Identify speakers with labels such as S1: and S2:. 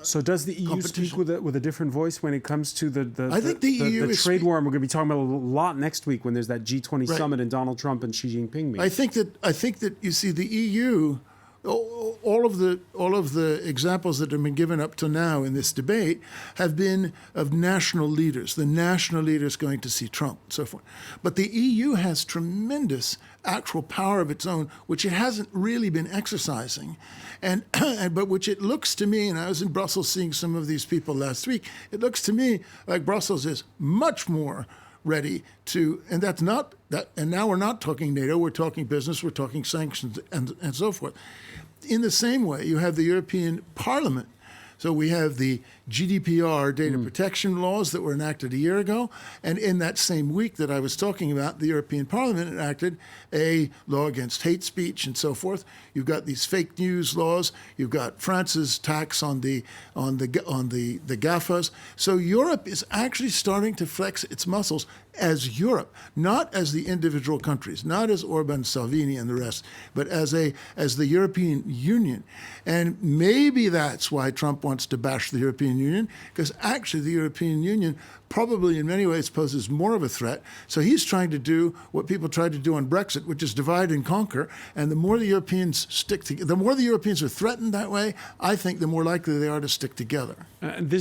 S1: So does the EU speak with a different voice when it comes to
S2: I think the EU
S1: the trade war? And we're going to be talking about a lot next week when there's that G20 summit and Donald Trump and Xi Jinping meet.
S2: I think that you see the EU, all of the examples that have been given up to now in this debate have been of national leaders, the national leaders going to see Trump and so forth. But the EU has tremendous actual power of its own, which it hasn't really been exercising, but which it looks to me, and I was in Brussels seeing some of these people last week, it looks to me like Brussels is much more ready to, and that's not that, and now we're not talking NATO, we're talking business, we're talking sanctions and so forth. In the same way, you have the European Parliament. So we have the GDPR data protection laws that were enacted a year ago. And in that same week that I was talking about, the European Parliament enacted a law against hate speech and so forth. You've got these fake news laws. You've got France's tax on the GAFAs. So Europe is actually starting to flex its muscles as Europe, not as the individual countries, not as Orban, Salvini, and the rest, but as the European Union. And maybe that's why Trump wants to bash the European Union, because actually the European Union probably in many ways poses more of a threat. So he's trying to do what people tried to do on Brexit, which is divide and conquer. And the more the Europeans stick together, the more the Europeans are threatened that way, I think the more likely they are to stick together.
S1: This